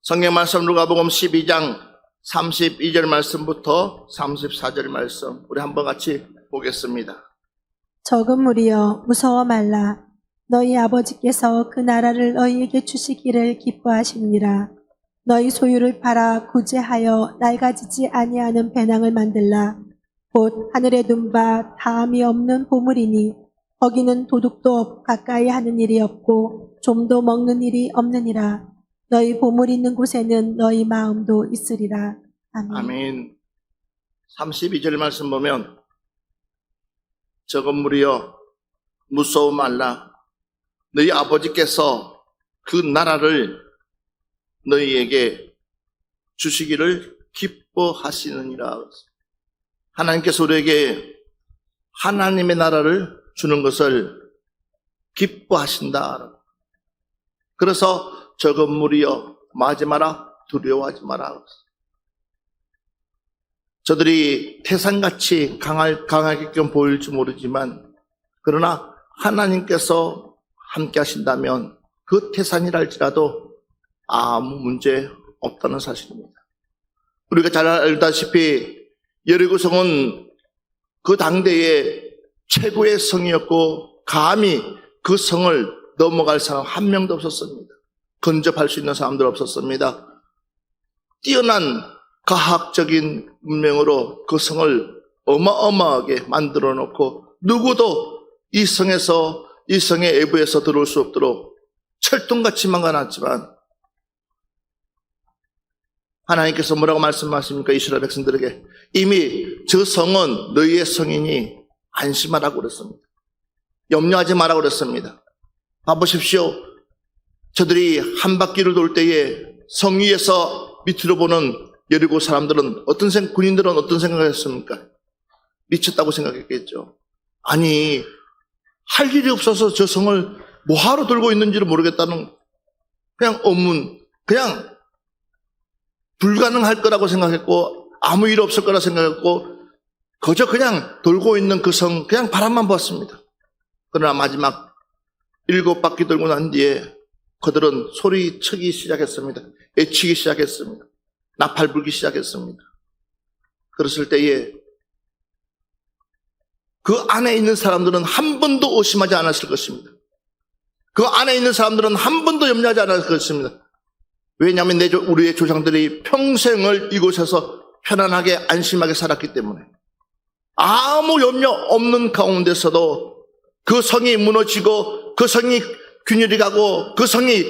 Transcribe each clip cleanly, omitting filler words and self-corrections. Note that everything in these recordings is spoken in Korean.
성경 말씀 누가복음 12장 32절 말씀부터 34절 말씀 우리 한번 같이 보겠습니다. 적은 무리여 무서워 말라. 너희 아버지께서 그 나라를 너희에게 주시기를 기뻐하시느니라. 너희 소유를 팔아 구제하여 낡아지지 아니하는 배낭을 만들라. 곧 하늘에 둔 바 다함이 없는 보물이니 거기는 도둑도 가까이 하는 일이 없고 좀도 먹는 일이 없느니라. 너희 보물 있는 곳에는 너희 마음도 있으리라. 아멘. 아멘. 32절 말씀 보면 적은 무리여 무서워 말라. 너희 아버지께서 그 나라를 너희에게 주시기를 기뻐하시느니라. 하나님께서 우리에게 하나님의 나라를 주는 것을 기뻐하신다. 그래서 적은 무리여 마지 마라, 두려워하지 마라. 저들이 태산같이 강하게끔 보일지 모르지만 그러나 하나님께서 함께 하신다면 그 태산이랄지라도 아무 문제 없다는 사실입니다. 우리가 잘 알다시피 여리고성은 그 당대의 최고의 성이었고 감히 그 성을 넘어갈 사람 한 명도 없었습니다. 근접할 수 있는 사람들 없었습니다. 뛰어난 과학적인 문명으로 그 성을 어마어마하게 만들어 놓고 누구도 이 성의 외부에서 들어올 수 없도록 철통같이 막아놨지만 하나님께서 뭐라고 말씀하십니까? 이스라엘 백성들에게 이미 저 성은 너희의 성이니 안심하라고 그랬습니다. 염려하지 마라고 그랬습니다. 봐보십시오. 저들이 한 바퀴를 돌 때에 성 위에서 밑으로 보는 여리고 사람들은 군인들은 어떤 생각을 했습니까? 미쳤다고 생각했겠죠. 아니, 할 일이 없어서 저 성을 뭐하러 들고 있는지를 모르겠다는 그냥 그냥 불가능할 거라고 생각했고 아무 일 없을 거라 생각했고 그저 그냥 돌고 있는 그 성 그냥 바람만 보았습니다. 그러나 마지막 7바퀴 돌고 난 뒤에 그들은 소리치기 시작했습니다. 애치기 시작했습니다. 나팔 불기 시작했습니다. 그랬을 때에 그 안에 있는 사람들은 한 번도 의심하지 않았을 것입니다. 그 안에 있는 사람들은 한 번도 염려하지 않았을 것입니다. 왜냐하면 우리의 조상들이 평생을 이곳에서 편안하게 안심하게 살았기 때문에 아무 염려 없는 가운데서도 그 성이 무너지고 그 성이 균열이 가고 그 성이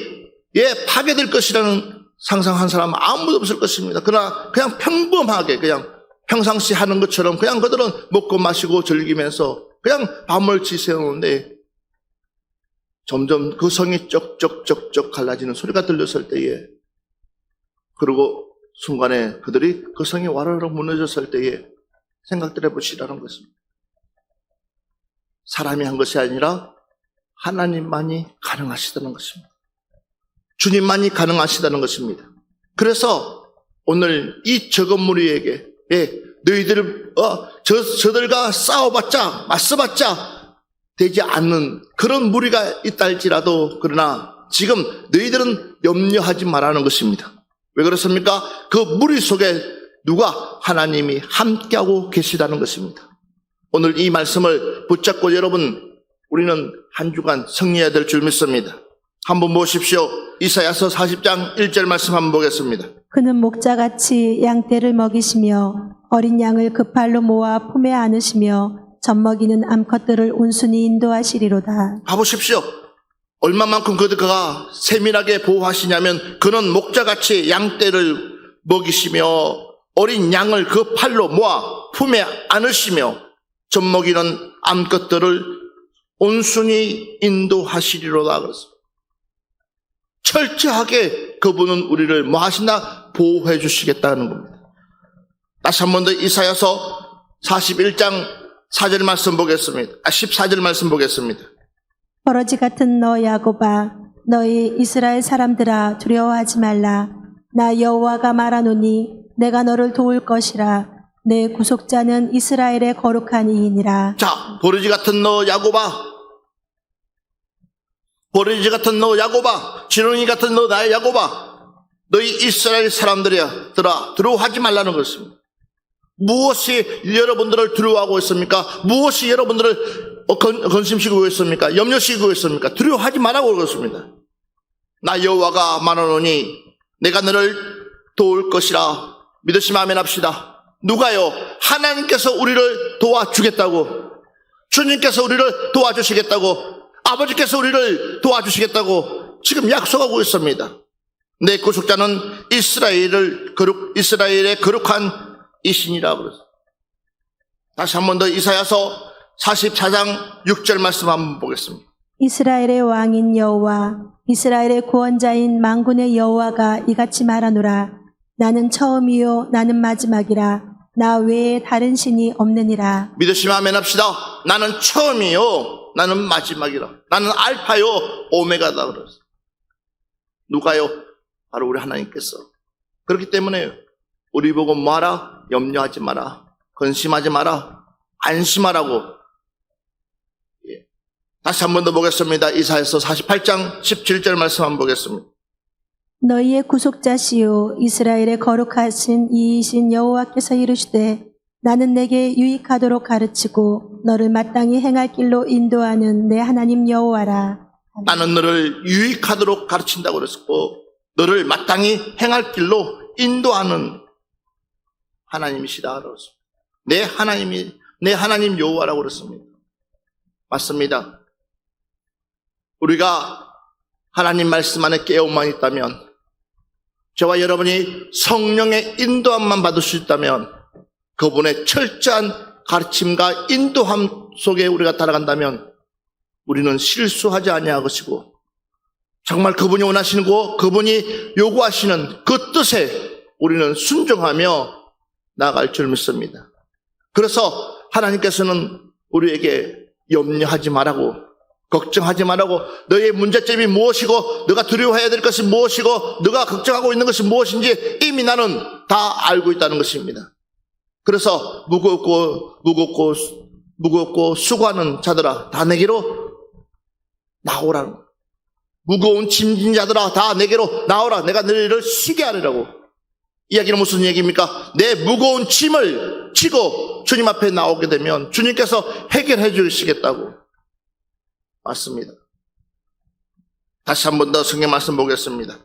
파괴될 것이라는 상상한 사람은 아무도 없을 것입니다. 그러나 그냥 평범하게 그냥 평상시 하는 것처럼 그냥 그들은 먹고 마시고 즐기면서 그냥 밤을 지새우는데 점점 그 성이 쩍쩍쩍쩍 갈라지는 소리가 들렸을 때에 그리고 순간에 그들이 그 성이 와르르 무너졌을 때에 생각들 해보시라는 것입니다. 사람이 한 것이 아니라 하나님만이 가능하시다는 것입니다. 주님만이 가능하시다는 것입니다. 그래서 오늘 이 적은 무리에게 저들과 싸워봤자 맞서봤자 되지 않는 그런 무리가 있다 할지라도 그러나 지금 너희들은 염려하지 말라는 것입니다. 왜 그렇습니까? 그 무리 속에 누가 하나님이 함께하고 계시다는 것입니다. 오늘 이 말씀을 붙잡고 여러분 우리는 한 주간 승리해야 될 줄 믿습니다. 한번 보십시오. 이사야서 40장 1절 말씀 한번 보겠습니다. 그는 목자같이 양떼를 먹이시며 어린 양을 그 팔로 모아 품에 안으시며 젖먹이는 암컷들을 온순히 인도하시리로다. 봐보십시오. 얼마만큼 그가 세밀하게 보호하시냐면 그는 목자같이 양떼를 먹이시며 어린 양을 그 팔로 모아 품에 안으시며 젖먹이는 암컷들을 온순히 인도하시리로다. 그랬습니다. 철저하게 그분은 우리를 뭐 하신다? 보호해 주시겠다는 겁니다. 다시 한 번 더 이사야서 41장 4절 말씀 보겠습니다. 14절 말씀 보겠습니다. 버러지 같은 너 야곱아, 너희 이스라엘 사람들아 두려워하지 말라. 나 여호와가 말하노니 내가 너를 도울 것이라. 내 구속자는 이스라엘의 거룩한 이이니라. 자, 버러지 같은 너 야곱아, 버러지 같은 너 야곱아, 지렁이 같은 너 나의 야곱아, 너희 이스라엘 사람들이야 두려워하지 말라는 것입니다. 무엇이 여러분들을 두려워하고 있습니까? 무엇이 여러분들을 건심시키고 있습니까? 염려시키고 있습니까? 두려워하지 말라고 그렇습니다. 나 여호와가 말하노니 내가 너를 도울 것이라. 믿으시면 아멘 합시다. 누가요? 하나님께서 우리를 도와주겠다고, 주님께서 우리를 도와주시겠다고, 아버지께서 우리를 도와주시겠다고 지금 약속하고 있습니다. 내 구속자는 이스라엘의 거룩한 이신이라 그랬어요. 다시 한 번 더 이사야서 44장 6절 말씀 한번 보겠습니다. 이스라엘의 왕인 여호와, 이스라엘의 구원자인 만군의 여호와가 이같이 말하노라. 나는 처음이요 나는 마지막이라. 나 외에 다른 신이 없느니라. 믿으시면 아멘 합시다. 나는 처음이요 나는 마지막이라. 나는 알파요 오메가다 그랬어요. 누가요? 바로 우리 하나님께서. 그렇기 때문에 우리 보고 뭐하라? 염려하지 마라, 근심하지 마라, 안심하라고. 다시 한 번 더 보겠습니다. 이사야서 48장 17절 말씀 한번 보겠습니다. 너희의 구속자시요 이스라엘의 거룩하신 이이신 여호와께서 이르시되 나는 내게 유익하도록 가르치고 너를 마땅히 행할 길로 인도하는 내 하나님 여호와라. 나는 너를 유익하도록 가르친다고 그랬고 너를 마땅히 행할 길로 인도하는 하나님이시다 그랬습니다. 내 하나님 여호와라고 그랬습니다. 맞습니다. 우리가 하나님 말씀 안에 깨어만 있다면, 저와 여러분이 성령의 인도함만 받을 수 있다면, 그분의 철저한 가르침과 인도함 속에 우리가 따라간다면 우리는 실수하지 아니할 것이고 정말 그분이 원하시는 거, 그분이 요구하시는 그 뜻에 우리는 순종하며 나아갈 줄 믿습니다. 그래서 하나님께서는 우리에게 염려하지 말라고, 걱정하지 말라고, 너의 문제점이 무엇이고 너가 두려워해야 될 것이 무엇이고 너가 걱정하고 있는 것이 무엇인지 이미 나는 다 알고 있다는 것입니다. 그래서 무겁고 수고하는 자들아 다 내게로 나오라는 거예요. 무거운 짐진 자들아 다 내게로 나오라. 내가 너희를 쉬게 하리라고. 이야기는 무슨 얘기입니까? 내 무거운 짐을 지고 주님 앞에 나오게 되면 주님께서 해결해 주시겠다고. 맞습니다. 다시 한 번 더 성경 말씀 보겠습니다.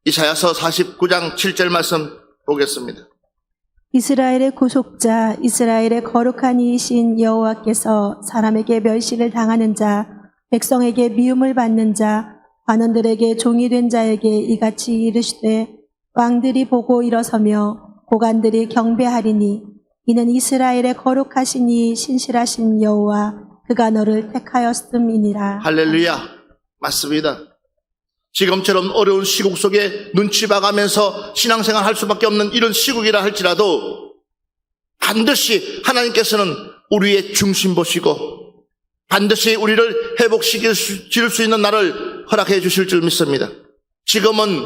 이사야서 49장 7절 말씀 보겠습니다. 이스라엘의 구속자, 이스라엘의 거룩한 이이신 여호와께서 사람에게 멸시를 당하는 자, 백성에게 미움을 받는 자, 관원들에게 종이 된 자에게 이같이 이르시되 왕들이 보고 일어서며 고관들이 경배하리니 이는 이스라엘의 거룩하신 이 신실하신 여호와 그가 너를 택하였음이니라. 할렐루야. 맞습니다. 지금처럼 어려운 시국 속에 눈치 봐가면서 신앙생활 할 수밖에 없는 이런 시국이라 할지라도 반드시 하나님께서는 우리의 중심 보시고 반드시 우리를 회복시킬 수 있는 날을 허락해 주실 줄 믿습니다. 지금은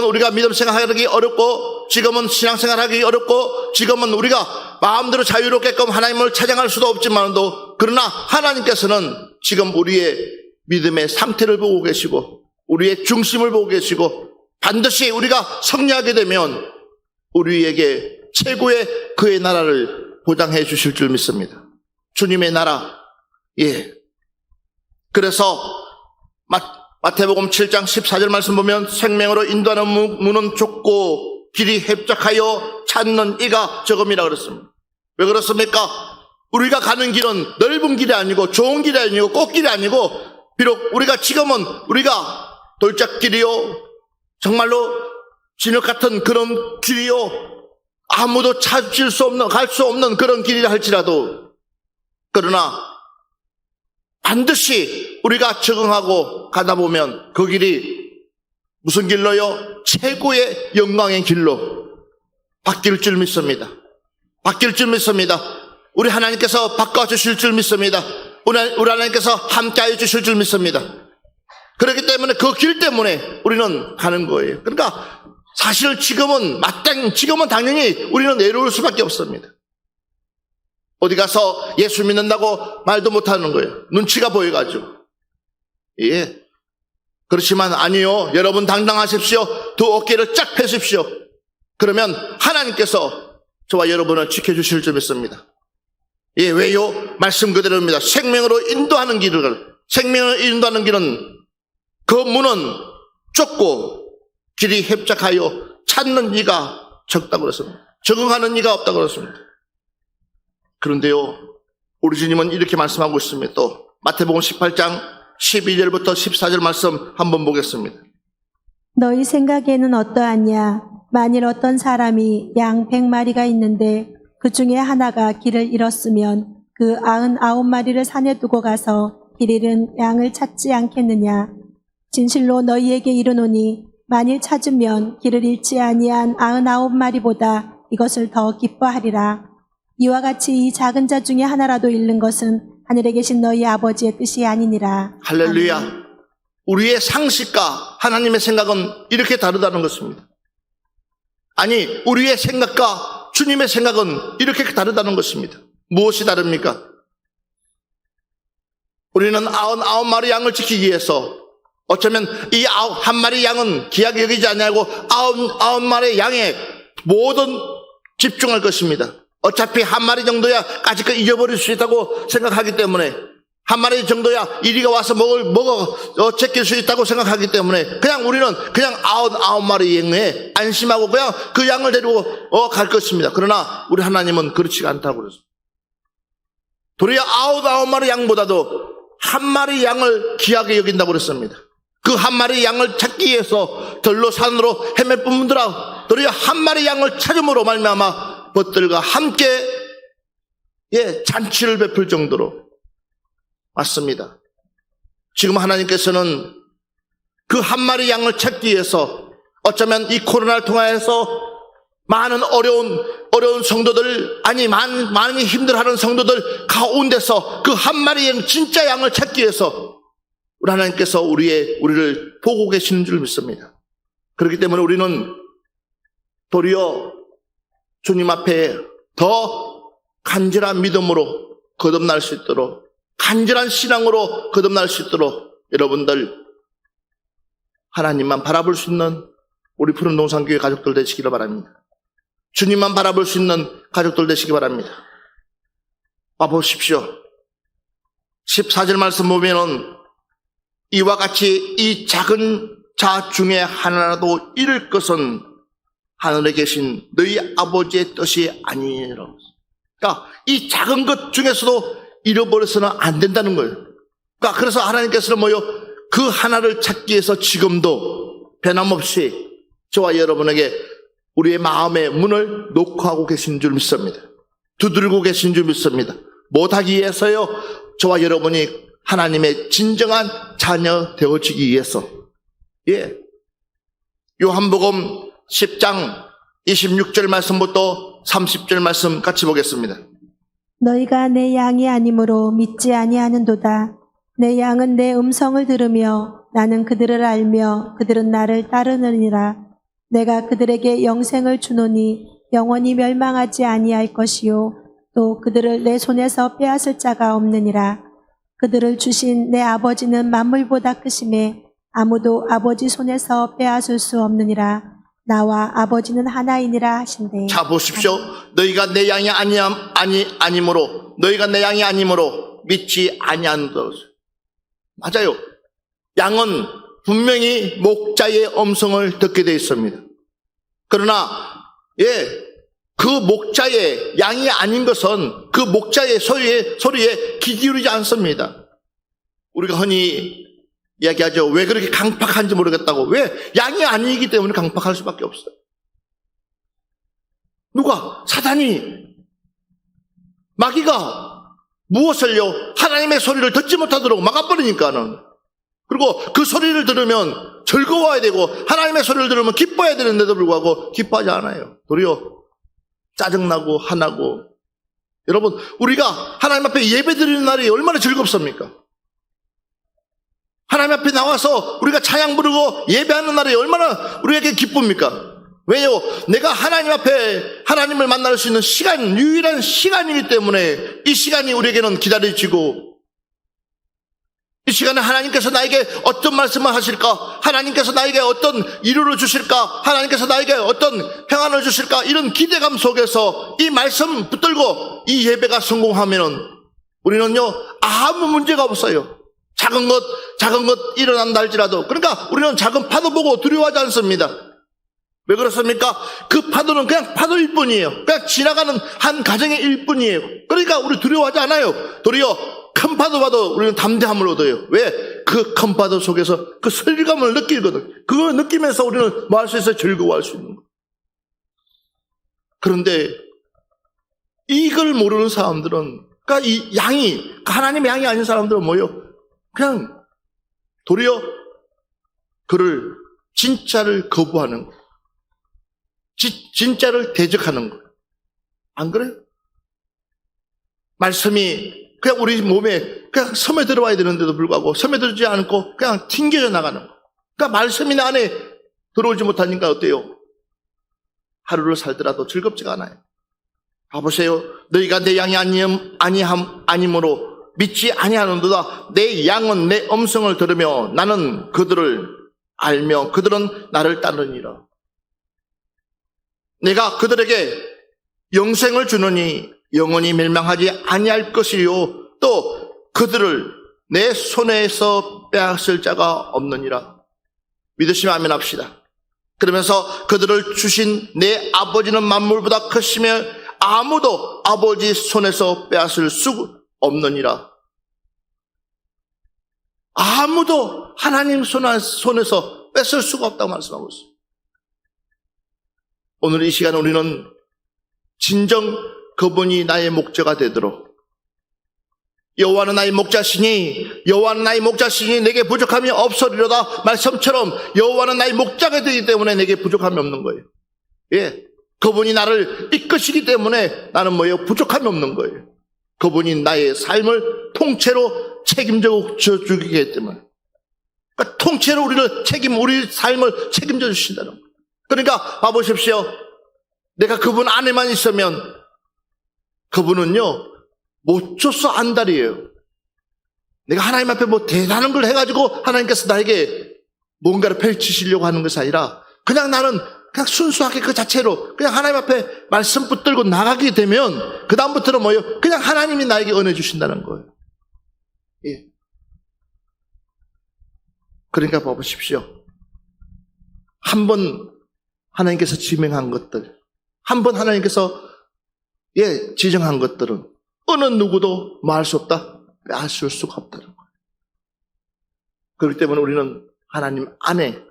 우리가 믿음 생활하기 어렵고, 지금은 신앙생활하기 어렵고, 지금은 우리가 마음대로 자유롭게끔 하나님을 찬양할 수도 없지만도, 그러나 하나님께서는 지금 우리의 믿음의 상태를 보고 계시고 우리의 중심을 보고 계시고 반드시 우리가 승리하게 되면 우리에게 최고의 그의 나라를 보장해 주실 줄 믿습니다. 주님의 나라. 그래서 마태복음 7장 14절 말씀 보면 생명으로 인도하는 문은 좁고 길이 협착하여 찾는 이가 적음이라 그랬습니다. 왜 그렇습니까? 우리가 가는 길은 넓은 길이 아니고 좋은 길이 아니고 꽃길이 아니고, 비록 지금은 우리가 돌짝길이요, 정말로 진흙 같은 그런 길이요, 아무도 찾을 수 없는, 갈 수 없는 그런 길이라 할지라도, 그러나 반드시 우리가 적응하고 가다 보면 그 길이 무슨 길로요? 최고의 영광의 길로 바뀔 줄 믿습니다. 바뀔 줄 믿습니다. 우리 하나님께서 바꿔주실 줄 믿습니다. 우리 하나님께서 함께해 주실 줄 믿습니다. 그렇기 때문에 그 길 때문에 우리는 가는 거예요. 그러니까 사실 지금은 당연히 우리는 외로울 수밖에 없습니다. 어디 가서 예수 믿는다고 말도 못하는 거예요. 눈치가 보여가지고. 그렇지만 아니요. 여러분 당당하십시오. 두 어깨를 쫙 펴십시오. 그러면 하나님께서 저와 여러분을 지켜주실 줄 믿습니다. 예, 왜요? 말씀 그대로입니다. 생명으로 인도하는 생명을 인도하는 길은 그 문은 좁고 길이 협착하여 찾는 이가 적다고 그랬습니다. 적응하는 이가 없다고 그랬습니다. 그런데요, 우리 주님은 이렇게 말씀하고 있습니다. 또 마태복음 18장 12절부터 14절 말씀 한번 보겠습니다. 너희 생각에는 어떠하냐? 만일 어떤 사람이 양 100마리가 있는데 그 중에 하나가 길을 잃었으면 그 99마리를 산에 두고 가서 길 잃은 양을 찾지 않겠느냐? 진실로 너희에게 이르노니 만일 찾으면 길을 잃지 아니한 99마리보다 이것을 더 기뻐하리라. 이와 같이 이 작은 자 중에 하나라도 잃는 것은 하늘에 계신 너희 아버지의 뜻이 아니니라. 할렐루야. 아멘. 우리의 상식과 하나님의 생각은 이렇게 다르다는 것입니다. 아니, 우리의 생각과 주님의 생각은 이렇게 다르다는 것입니다. 무엇이 다릅니까? 우리는 99마리 양을 지키기 위해서 어쩌면 이 1마리 양은 귀하게 여기지 않냐고 99마리 양에 모든 집중할 것입니다. 어차피 1마리 정도야 까짓거 잊어버릴 수 있다고 생각하기 때문에 1마리 정도야 이리가 와서 제낄 수 있다고 생각하기 때문에 그냥 우리는 그냥 99마리 양에 안심하고 그냥 그 양을 데리고 갈 것입니다. 그러나 우리 하나님은 그렇지가 않다고 그랬습니다. 도리어 99마리 양보다도 1마리 양을 귀하게 여긴다고 그랬습니다. 그 1마리 양을 찾기 위해서 들로 산으로 헤맬 뿐더러 도리어 1마리 양을 찾음으로 말미암아 벗들과 함께 잔치를 베풀 정도로 맞습니다. 지금 하나님께서는 그 1마리 양을 찾기 위해서 어쩌면 이 코로나를 통하여서 많은 어려운 성도들, 아니 많이 힘들어하는 성도들 가운데서 그 1마리 양, 진짜 양을 찾기 위해서 우리 하나님께서 우리를 보고 계시는 줄 믿습니다. 그렇기 때문에 우리는 도리어 주님 앞에 더 간절한 믿음으로 거듭날 수 있도록, 간절한 신앙으로 거듭날 수 있도록 여러분들 하나님만 바라볼 수 있는 우리 푸른동산교회 가족들 되시기를 바랍니다. 주님만 바라볼 수 있는 가족들 되시기 바랍니다. 와보십시오. 14절 말씀 보면은 이와 같이 이 작은 자 중에 하나라도 잃을 것은 하늘에 계신 너희 아버지의 뜻이 아니니라. 그러니까 이 작은 것 중에서도 잃어버려서는 안 된다는 거예요. 그러니까 그래서 하나님께서는 그 하나를 찾기 위해서 지금도 변함없이 저와 여러분에게 우리의 마음의 문을 녹화하고 계신 줄 믿습니다. 두드리고 계신 줄 믿습니다. 못하기 위해서요, 저와 여러분이 하나님의 진정한 자녀 되어지기 위해서. 요한복음 10장 26절 말씀부터 30절 말씀 같이 보겠습니다. 너희가 내 양이 아니므로 믿지 아니하는도다. 내 양은 내 음성을 들으며 나는 그들을 알며 그들은 나를 따르느니라. 내가 그들에게 영생을 주노니 영원히 멸망하지 아니할 것이요 또 그들을 내 손에서 빼앗을 자가 없느니라. 그들을 주신 내 아버지는 만물보다 크심에 아무도 아버지 손에서 빼앗을 수 없느니라. 나와 아버지는 하나이니라 하신대. 자, 보십시오. 너희가 내 양이 아니므로 너희가 내 양이 아니므로 믿지 아니한다. 맞아요. 양은 분명히 목자의 음성을 듣게 되어 있습니다. 그러나 그 목자의 양이 아닌 것은 그 목자의 소리에 귀 기울이지 않습니다. 우리가 흔히 이야기하죠. 왜 그렇게 강팍한지 모르겠다고. 왜? 양이 아니기 때문에 강팍할 수밖에 없어요. 누가? 사단이, 마귀가 무엇을요? 하나님의 소리를 듣지 못하도록 막아버리니까는. 그리고 그 소리를 들으면 즐거워야 되고 하나님의 소리를 들으면 기뻐야 되는데도 불구하고 기뻐하지 않아요. 도리어 짜증나고 화나고. 여러분, 우리가 하나님 앞에 예배 드리는 날이 얼마나 즐겁습니까? 하나님 앞에 나와서 우리가 찬양 부르고 예배하는 날이 얼마나 우리에게 기쁩니까? 왜요? 내가 하나님 앞에 하나님을 만날 수 있는 시간, 유일한 시간이기 때문에 이 시간이 우리에게는 기다려지고 이 시간에 하나님께서 나에게 어떤 말씀을 하실까? 하나님께서 나에게 어떤 이루를 주실까? 하나님께서 나에게 어떤 평안을 주실까? 이런 기대감 속에서 이 말씀 붙들고 이 예배가 성공하면은 우리는요, 아무 문제가 없어요. 작은 것 일어난다 할지라도. 그러니까 우리는 작은 파도 보고 두려워하지 않습니다. 왜 그렇습니까? 그 파도는 그냥 파도일 뿐이에요. 그냥 지나가는 한 가정의 일뿐이에요. 그러니까 우리 두려워하지 않아요. 도리어 큰 파도 봐도 우리는 담대함을 얻어요. 왜? 그 큰 파도 속에서 그 설감을 느끼거든. 그걸 느끼면서 우리는 뭐 할 수 있어요? 즐거워할 수 있는 거. 그런데 이걸 모르는 사람들은, 그러니까 이 양이, 하나님의 양이 아닌 사람들은 뭐예요? 그냥 도리어 그를 진짜를 거부하는 거. 진짜를 대적하는 거. 안 그래요? 말씀이 그냥 우리 몸에 그냥 스며들어와야 되는데도 불구하고 스며들지 않고 그냥 튕겨져 나가는 거. 그러니까 말씀이 내 안에 들어오지 못하니까 어때요? 하루를 살더라도 즐겁지가 않아요. 가보세요. 너희가 내 양이 아니므로 믿지 아니하는도다. 내 양은 내 음성을 들으며 나는 그들을 알며 그들은 나를 따르니라. 내가 그들에게 영생을 주느니 영원히 멸망하지 아니할 것이요 또 그들을 내 손에서 빼앗을 자가 없느니라. 믿으시면 아멘 합시다. 그러면서 그들을 주신 내 아버지는 만물보다 크시며 아무도 아버지 손에서 빼앗을 수 없느니라. 아무도 하나님 손에서 뺏을 수가 없다고 말씀하고 있어요. 오늘 이 시간 우리는 진정 그분이 나의 목자가 되도록, 여호와는 나의 목자시니 내게 부족함이 없으리로다 말씀처럼 여호와는 나의 목자가 되기 때문에 내게 부족함이 없는 거예요. 예, 그분이 나를 이끄시기 때문에 나는 뭐예요? 부족함이 없는 거예요. 그분이 나의 삶을 통째로 책임져 주기 때문에, 그러니까 통째로 우리 삶을 책임져 주신다는 거예요. 그러니까 봐보십시오. 내가 그분 안에만 있으면 그분은요 못 줘서 안달이에요. 내가 하나님 앞에 뭐 대단한 걸 해가지고 하나님께서 나에게 뭔가를 펼치시려고 하는 것이 아니라 그냥 나는 그냥 순수하게 그 자체로 그냥 하나님 앞에 말씀 붙들고 나가게 되면 그 다음부터는 뭐예요? 그냥 하나님이 나에게 은혜 주신다는 거예요. 예. 그러니까 봐보십시오. 한번 하나님께서 지명한 것들, 한번 하나님께서 지정한 것들은 어느 누구도 뭐 할 수 없다, 빼앗을 수가 없다는 거예요. 그렇기 때문에 우리는 하나님 안에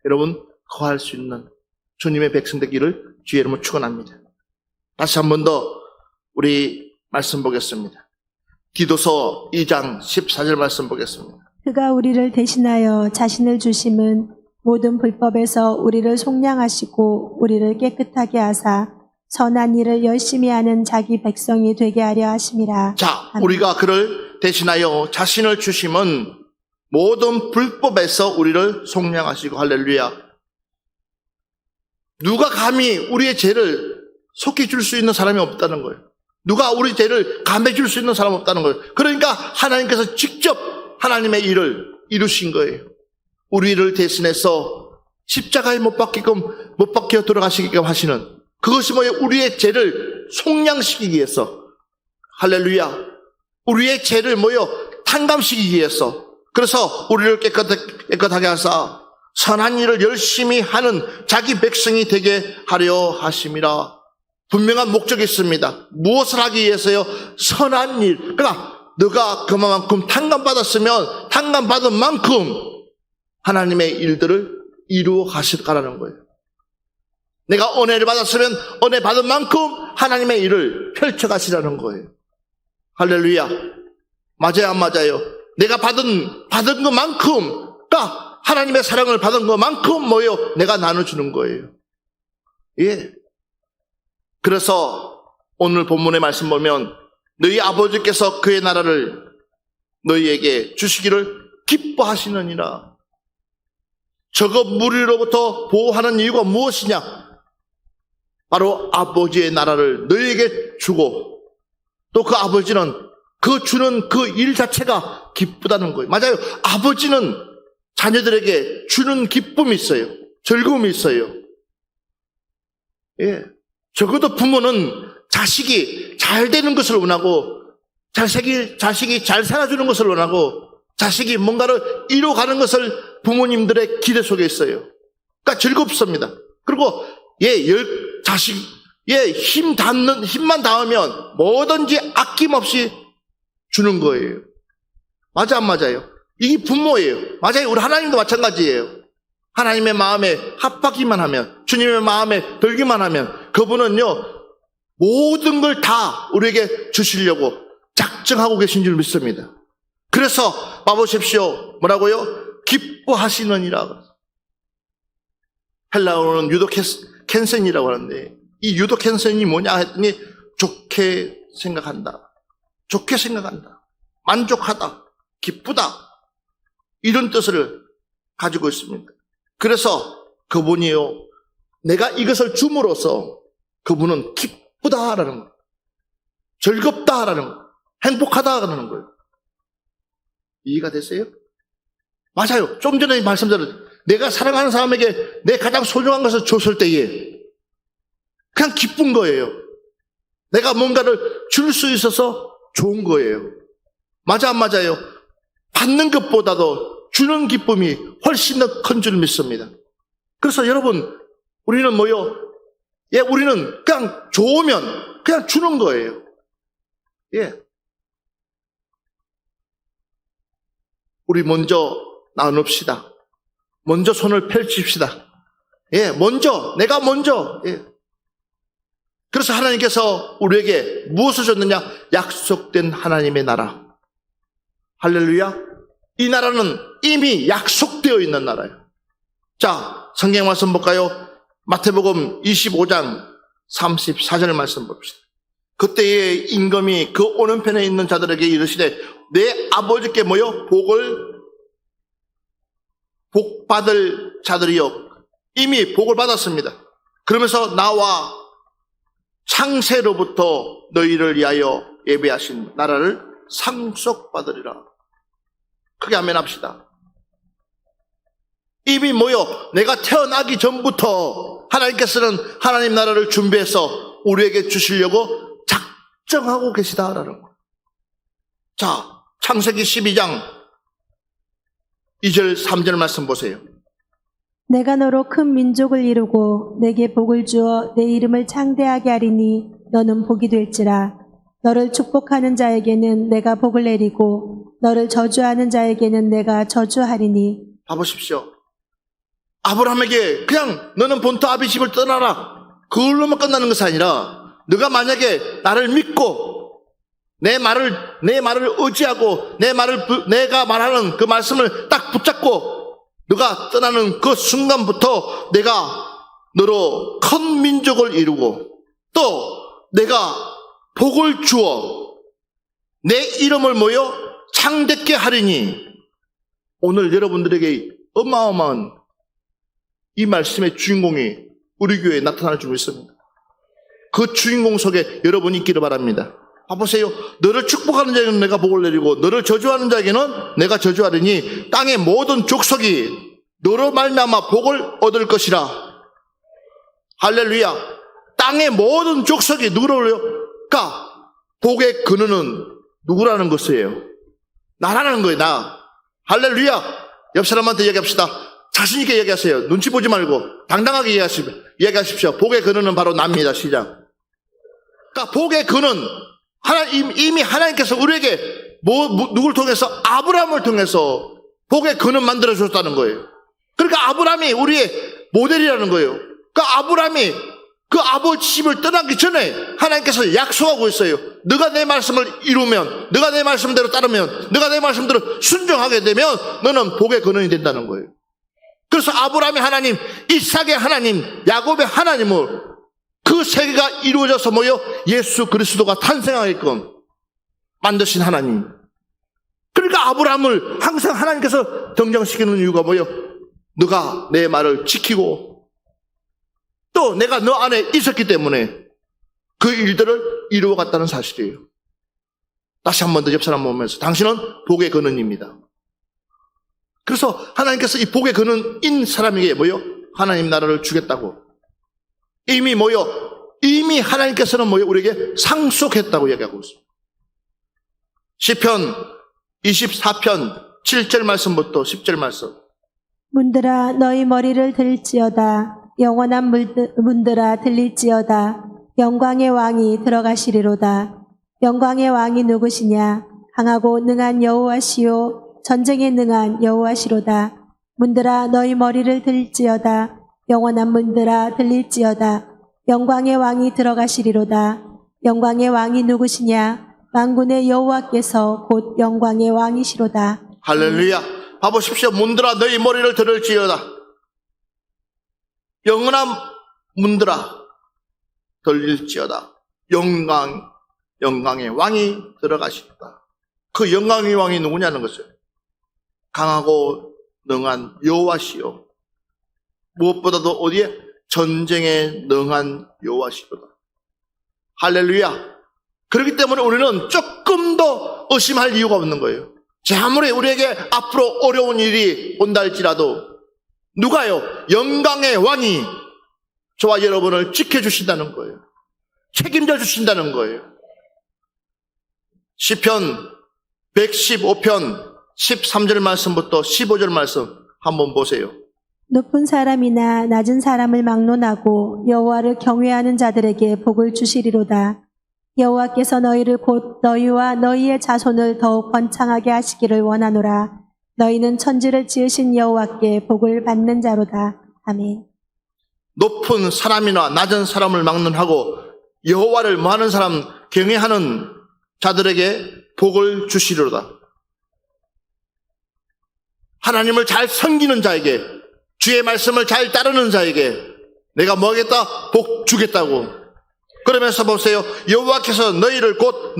여러분 거할 수 있는 주님의 백성 되기를 주의 이름으로 축원합니다. 다시 한 번 더 우리 말씀 보겠습니다. 디도서 2장 14절 말씀 보겠습니다. 그가 우리를 대신하여 자신을 주심은 모든 불법에서 우리를 속량하시고 우리를 깨끗하게 하사 선한 일을 열심히 하는 자기 백성이 되게 하려 하심이라. 자, 아멘. 우리가 그를 대신하여 자신을 주심은 모든 불법에서 우리를 속량하시고, 할렐루야. 누가 감히 우리의 죄를 속히 줄 수 있는 사람이 없다는 거예요. 누가 우리 죄를 감해 줄 수 있는 사람이 없다는 거예요. 그러니까 하나님께서 직접 하나님의 일을 이루신 거예요. 우리를 대신해서 십자가에 못 박혀 돌아가시게끔 하시는, 그것이 뭐예요? 우리의 죄를 속량시키기 위해서, 할렐루야. 우리의 죄를 뭐예요? 탕감시키기 위해서. 그래서 우리를 깨끗하게 하사 선한 일을 열심히 하는 자기 백성이 되게 하려 하심이라. 분명한 목적이 있습니다. 무엇을 하기 위해서요? 선한 일. 그러니까 너가 그만큼 탕감받았으면 탕감받은 만큼 하나님의 일들을 이루어 가실까라는 거예요. 내가 은혜를 받았으면 은혜 받은 만큼 하나님의 일을 펼쳐 가시라는 거예요. 할렐루야. 맞아요, 안 맞아요? 내가 받은 것만큼, 그러니까 하나님의 사랑을 받은 것만큼 뭐예요? 내가 나눠주는 거예요. 예. 그래서 오늘 본문의 말씀 보면 너희 아버지께서 그의 나라를 너희에게 주시기를 기뻐하시느니라. 저거 무리로부터 보호하는 이유가 무엇이냐? 바로 아버지의 나라를 너희에게 주고, 또 그 아버지는 그 주는 그 일 자체가 기쁘다는 거예요. 맞아요. 아버지는 자녀들에게 주는 기쁨이 있어요. 즐거움이 있어요. 예. 적어도 부모는 자식이 잘 되는 것을 원하고, 자식이 잘 살아주는 것을 원하고, 자식이 뭔가를 이뤄가는 것을 부모님들의 기대 속에 있어요. 그러니까 즐겁습니다. 그리고 힘만 닿으면 뭐든지 아낌없이 주는 거예요. 맞아, 안 맞아요? 이게 부모예요. 맞아요. 우리 하나님도 마찬가지예요. 하나님의 마음에 합하기만 하면, 주님의 마음에 들기만 하면, 그분은요, 모든 걸 다 우리에게 주시려고 작정하고 계신 줄 믿습니다. 그래서 봐보십시오. 뭐라고요? 기뻐하시느니라. 헬라어로는 유도켄센이라고 하는데, 이 유도켄센이 뭐냐 했더니 좋게 생각한다, 좋게 생각한다, 만족하다, 기쁘다, 이런 뜻을 가지고 있습니다. 그래서 그분이요, 내가 이것을 줌으로써 그분은 기쁘다라는 거예요. 즐겁다라는 거예요. 행복하다라는 거예요. 이해가 됐어요? 맞아요. 좀 전에 말씀드렸죠. 내가 사랑하는 사람에게 내 가장 소중한 것을 줬을 때에 그냥 기쁜 거예요. 내가 뭔가를 줄 수 있어서 좋은 거예요. 맞아, 안 맞아요? 받는 것보다도 주는 기쁨이 훨씬 더 큰 줄 믿습니다. 그래서 여러분, 우리는 뭐요? 예, 우리는 그냥 좋으면 그냥 주는 거예요. 예. 우리 먼저 나눕시다. 먼저 손을 펼칩시다. 예, 내가 먼저. 예. 그래서 하나님께서 우리에게 무엇을 줬느냐? 약속된 하나님의 나라. 할렐루야. 이 나라는 이미 약속되어 있는 나라예요. 자, 성경 말씀 볼까요? 마태복음 25장 34절 말씀 봅시다. 그때에 임금이 그 오른편에 있는 자들에게 이르시되 내 아버지께 뭐요? 복 받을 자들이요, 이미 복을 받았습니다. 그러면서 나와 창세로부터 너희를 위하여 예배하신 나라를 상속받으리라. 크게 아멘 합시다. 이미 뭐요? 내가 태어나기 전부터 하나님께서는 하나님 나라를 준비해서 우리에게 주시려고 작정하고 계시다라는 거. 자, 창세기 12장 2절 3절 말씀 보세요. 내가 너로 큰 민족을 이루고 내게 복을 주어 내 이름을 창대하게 하리니 너는 복이 될지라. 너를 축복하는 자에게는 내가 복을 내리고 너를 저주하는 자에게는 내가 저주하리니. 봐보십시오. 아브라함에게 그냥 너는 본토 아비 집을 떠나라, 그걸로만 끝나는 것이 아니라, 너가 만약에 나를 믿고 내 말을 의지하고 내가 말하는 그 말씀을 딱 붙잡고 너가 떠나는 그 순간부터 내가 너로 큰 민족을 이루고 또 내가 복을 주어 내 이름을 모여 창대케 하리니. 오늘 여러분들에게 어마어마한 이 말씀의 주인공이 우리 교회에 나타날 줄 믿습니다. 그 주인공 속에 여러분이 있기를 바랍니다. 봐보세요. 너를 축복하는 자에게는 내가 복을 내리고 너를 저주하는 자에게는 내가 저주하리니 땅의 모든 족속이 너로 말미암아 복을 얻을 것이라. 할렐루야. 땅의 모든 족속이 누구로요? 그러니까 복의 근원은 누구라는 것이에요? 나라는 거예요. 나. 할렐루야. 옆 사람한테 얘기합시다. 자신 있게 얘기하세요. 눈치 보지 말고 당당하게 얘기하십시오. 복의 근원은 바로 납니다. 시작. 그러니까 복의 근원, 이미 하나님께서 우리에게 누굴 통해서? 아브라함을 통해서 복의 근원 만들어 줬다는 거예요. 그러니까 아브라함이 우리의 모델이라는 거예요. 그러니까 아브라함이 그 아버지 집을 떠나기 전에 하나님께서 약속하고 있어요. 너가 내 말씀을 이루면, 너가 내 말씀대로 따르면, 너가 내 말씀대로 순종하게 되면 너는 복의 근원이 된다는 거예요. 그래서 아브라함의 하나님, 이삭의 하나님, 야곱의 하나님을 그 세계가 이루어져서 뭐요? 예수 그리스도가 탄생하게끔 만드신 하나님. 그러니까 아브라함을 항상 하나님께서 등장시키는 이유가 뭐요? 너가 내 말을 지키고 또 내가 너 안에 있었기 때문에 그 일들을 이루어갔다는 사실이에요. 다시 한 번 더 옆 사람 보면서 당신은 복의 근원입니다. 그래서 하나님께서 이 복의 근원인 사람에게 뭐요? 하나님 나라를 주겠다고. 이미 뭐요? 이미 하나님께서는 뭐요? 우리에게 상속했다고 얘기하고 있습니다. 시편 24편 7절 말씀부터 10절 말씀. 문들아 너희 머리를 들지어다. 영원한 문들아 들릴지어다. 영광의 왕이 들어가시리로다. 영광의 왕이 누구시냐? 강하고 능한 여호와시요 전쟁에 능한 여호와시로다. 문들아 너희 머리를 들지어다. 영원한 문들아 들릴지어다. 영광의 왕이 들어가시리로다. 영광의 왕이 누구시냐? 만군의 여호와께서 곧 영광의 왕이시로다. 할렐루야. 봐보십시오. 문들아 너희 머리를 들을지어다. 영원한 문들아 들릴지어다. 영광의 왕이 들어가시리로다. 그 영광의 왕이 누구냐는 것을 강하고 능한 여호와시요 무엇보다도 어디에 전쟁에 능한 여호와시로다. 할렐루야. 그렇기 때문에 우리는 조금 더 의심할 이유가 없는 거예요. 아무리 우리에게 앞으로 어려운 일이 온다 할지라도 누가요? 영광의 왕이 저와 여러분을 지켜주신다는 거예요. 책임져 주신다는 거예요. 시편 115편 13절 말씀부터 15절 말씀 한번 보세요. 높은 사람이나 낮은 사람을 막론하고 여호와를 경외하는 자들에게 복을 주시리로다. 여호와께서 너희를 곧 너희와 너희의 자손을 더욱 번창하게 하시기를 원하노라. 너희는 천지를 지으신 여호와께 복을 받는 자로다. 아멘. 높은 사람이나 낮은 사람을 막론하고 여호와를 뭐하는 사람, 경외하는 자들에게 복을 주시리로다. 하나님을 잘 섬기는 자에게, 주의 말씀을 잘 따르는 자에게 내가 뭐 하겠다? 복 주겠다고. 그러면서 보세요. 여호와께서 너희를 곧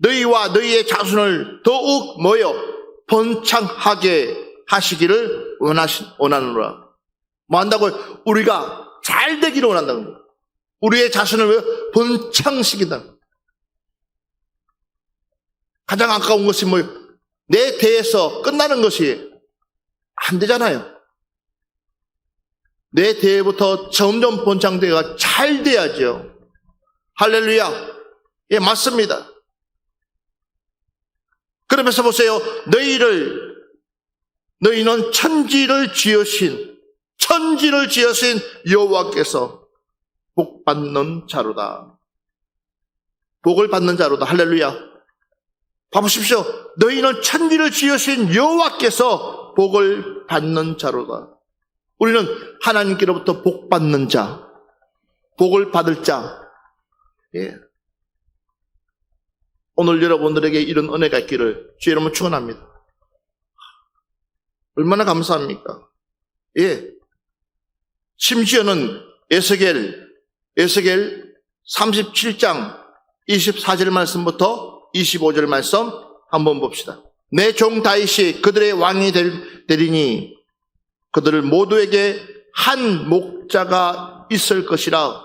너희와 너희의 자손을 더욱 뭐요? 번창하게 하시기를 원하노라. 뭐 한다고요? 우리가 잘 되기를 원한다는 거예요. 우리의 자손을 번창시킨다. 가장 아까운 것이 뭐예요? 내 대에서 끝나는 것이 안 되잖아요. 내 대에부터 점점 번창되가 잘 돼야죠. 할렐루야. 예, 맞습니다. 그러면서 보세요. 너희는 천지를 지으신 여호와께서 복 받는 자로다. 복을 받는 자로다. 할렐루야. 봐보십시오. 너희는 천지를 지으신 여호와께서 복을 받는 자로다. 우리는 하나님께로부터 복 받는 자, 복을 받을 자. 예. 오늘 여러분들에게 이런 은혜가 있기를 주의 이름으로 축원합니다. 얼마나 감사합니까? 예. 심지어는 에스겔 37장 24절 말씀부터 25절 말씀 한번 봅시다. 내 종 다윗이 그들의 왕이 되리니 그들을 모두에게 한 목자가 있을 것이라.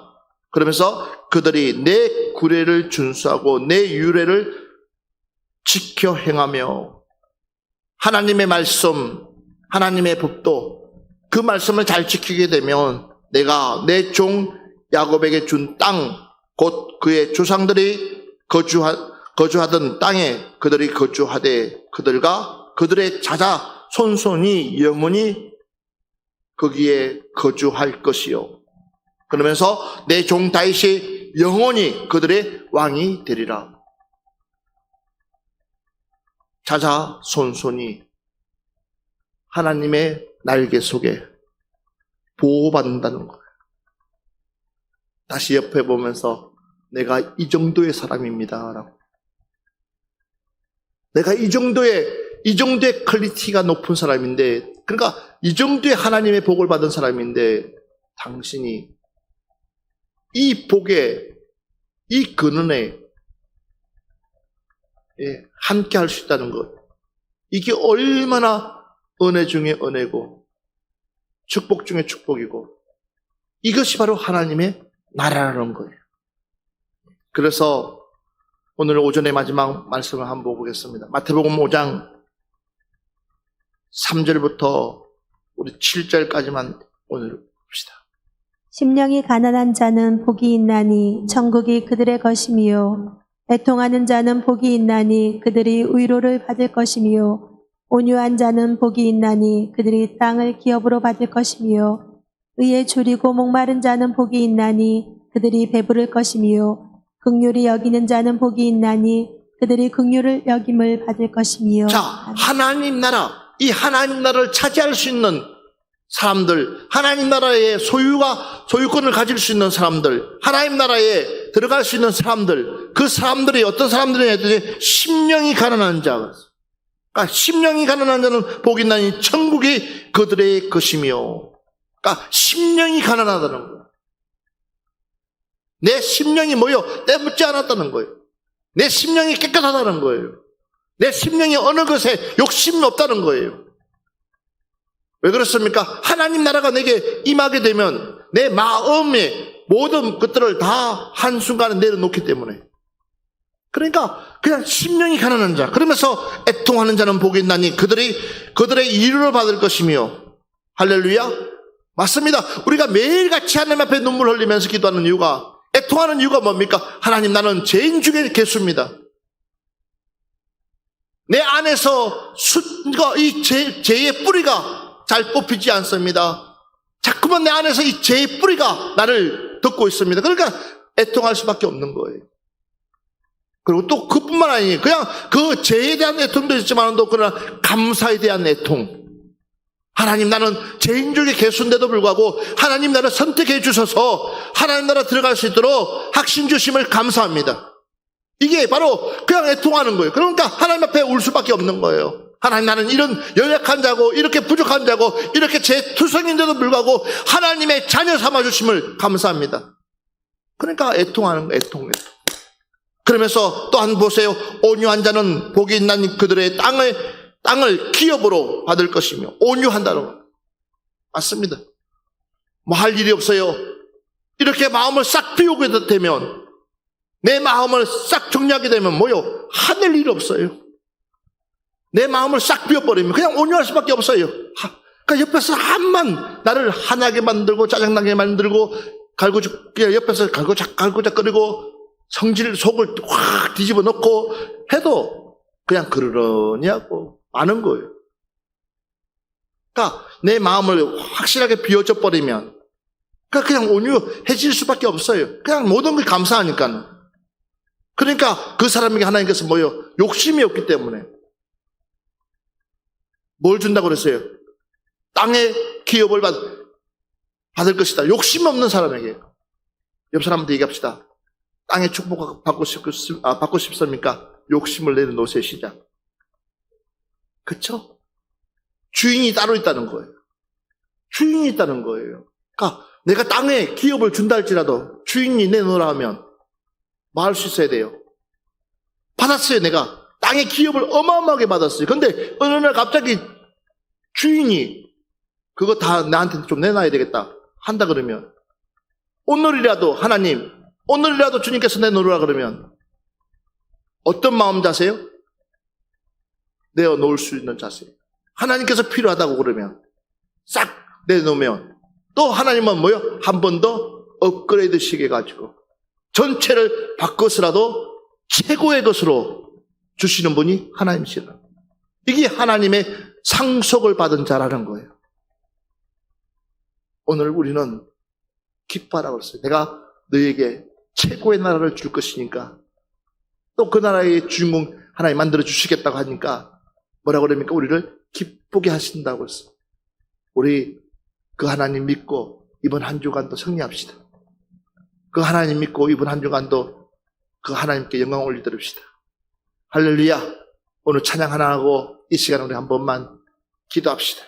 그러면서 그들이 내 규례를 준수하고 내 유례를 지켜 행하며 하나님의 말씀, 하나님의 법도 그 말씀을 잘 지키게 되면 내가 내 종 야곱에게 준 땅, 곧 그의 조상들이 거주하던 땅에 그들이 거주하되 그들과 그들의 자자 손손이 영원히 거기에 거주할 것이요. 그러면서 내 종 다윗이 영원히 그들의 왕이 되리라. 자자 손손이 하나님의 날개 속에 보호받는다는 거예요. 다시 옆에 보면서 내가 이 정도의 사람입니다 라고. 내가 이 정도의 퀄리티가 높은 사람인데, 그러니까 이 정도의 하나님의 복을 받은 사람인데 당신이 이 복에, 이 근원에 함께 할 수 있다는 것, 이게 얼마나 은혜 중에 은혜고 축복 중에 축복이고, 이것이 바로 하나님의 나라라는 거예요. 그래서 오늘 오전의 마지막 말씀을 한번 보겠습니다. 마태복음 5장 3절부터 우리 7절까지만 오늘 봅시다. 심령이 가난한 자는 복이 있나니 천국이 그들의 것이미요. 애통하는 자는 복이 있나니 그들이 위로를 받을 것이미요. 온유한 자는 복이 있나니 그들이 땅을 기업으로 받을 것이미요. 의에 줄이고 목마른 자는 복이 있나니 그들이 배부를 것이미요. 긍휼히 여기는 자는 복이 있나니 그들이 긍휼을 여김을 받을 것이미요. 자, 하나님 나라, 이 하나님 나라를 차지할 수 있는 사람들, 하나님 나라의 소유권을 가질 수 있는 사람들, 하나님 나라에 들어갈 수 있는 사람들, 그 사람들이 어떤 사람들이냐 했더니 심령이 가난한 자. 그러니까 심령이 가난한 자는 복이 있나니 천국이 그들의 것이며, 그러니까 심령이 가난하다는 거예요. 내 심령이 뭐요? 때묻지 않았다는 거예요. 내 심령이 깨끗하다는 거예요. 내 심령이 어느 것에 욕심이 없다는 거예요. 왜 그렇습니까? 하나님 나라가 내게 임하게 되면 내 마음의 모든 것들을 다 한순간에 내려놓기 때문에. 그러니까 그냥 심령이 가난한 자, 그러면서 애통하는 자는 복이 있나니 그들의 이루를 받을 것이며. 할렐루야. 맞습니다. 우리가 매일같이 하나님 앞에 눈물 흘리면서 기도하는 이유가, 애통하는 이유가 뭡니까? 하나님, 나는 죄인 중에 개수입니다. 내 안에서 이 죄의 뿌리가 잘 뽑히지 않습니다. 자꾸만 내 안에서 이 죄의 뿌리가 나를 덮고 있습니다. 그러니까 애통할 수밖에 없는 거예요. 그리고 또 그뿐만 아니에요. 그냥 그 죄에 대한 애통도 있지만 또 그러나 감사에 대한 애통. 하나님, 나는 죄인 중에 개수인데도 불구하고 하나님 나를 선택해 주셔서 하나님 나라 들어갈 수 있도록 확신 주심을 감사합니다. 이게 바로 그냥 애통하는 거예요. 그러니까 하나님 앞에 울 수밖에 없는 거예요. 하나님, 나는 이런 연약한 자고 이렇게 부족한 자고 이렇게 죄투성인데도 불구하고 하나님의 자녀 삼아주심을 감사합니다. 그러니까 애통하는 거예요. 애통. 그러면서 또 한 보세요. 온유한 자는 복이 있나니 그들의 땅을 기업으로 받을 것이며. 온유한다는 거 맞습니다. 뭐 할 일이 없어요. 이렇게 마음을 싹 비우게 되면, 내 마음을 싹 정리하게 되면 뭐요? 하늘 일이 없어요. 내 마음을 싹 비워버리면 그냥 온유할 수밖에 없어요. 그러니까 옆에서 한만 나를 화나게 만들고 짜증나게 만들고 그냥 옆에서 갈고작거리고 성질 속을 확 뒤집어 놓고 해도 그냥 그러려니 하고 아는 거예요. 그러니까 내 마음을 확실하게 비워져 버리면 그냥 온유해질 수밖에 없어요. 그냥 모든 걸 감사하니까. 그러니까 그 사람에게 하나님께서 뭐예요? 욕심이 없기 때문에. 뭘 준다고 그랬어요? 땅의 기업을 받을 것이다. 욕심이 없는 사람에게. 옆 사람한테 얘기합시다. 땅의 축복 받고 싶습니까? 욕심을 내려놓으세요. 시작. 그쵸? 주인이 따로 있다는 거예요. 주인이 있다는 거예요. 그러니까 내가 땅에 기업을 준다 할지라도 주인이 내놓으라 하면 뭐 할 수 있어야 돼요? 받았어요. 내가 땅의 기업을 어마어마하게 받았어요. 근데 어느 날 갑자기 주인이 그거 다 나한테 좀 내놔야 되겠다 한다 그러면, 오늘이라도 하나님, 오늘이라도 주님께서 내놓으라 그러면 어떤 마음 자세요? 내어놓을 수 있는 자세. 하나님께서 필요하다고 그러면 싹 내놓으면 또 하나님은 뭐요? 한 번 더 업그레이드 시켜가지고 전체를 바꿔서라도 최고의 것으로 주시는 분이 하나님이시라. 이게 하나님의 상속을 받은 자라는 거예요. 오늘 우리는 기뻐하라고 그랬어요. 내가 너에게 최고의 나라를 줄 것이니까, 또 그 나라의 주인공 하나님 만들어 주시겠다고 하니까 뭐라고 그럽니까? 우리를 기쁘게 하신다고 했어요. 우리 그 하나님 믿고 이번 한 주간도 승리합시다. 그 하나님 믿고 이번 한 주간도 그 하나님께 영광 올리드립시다. 할렐루야. 오늘 찬양 하나 하고 이 시간 우리 한 번만 기도합시다.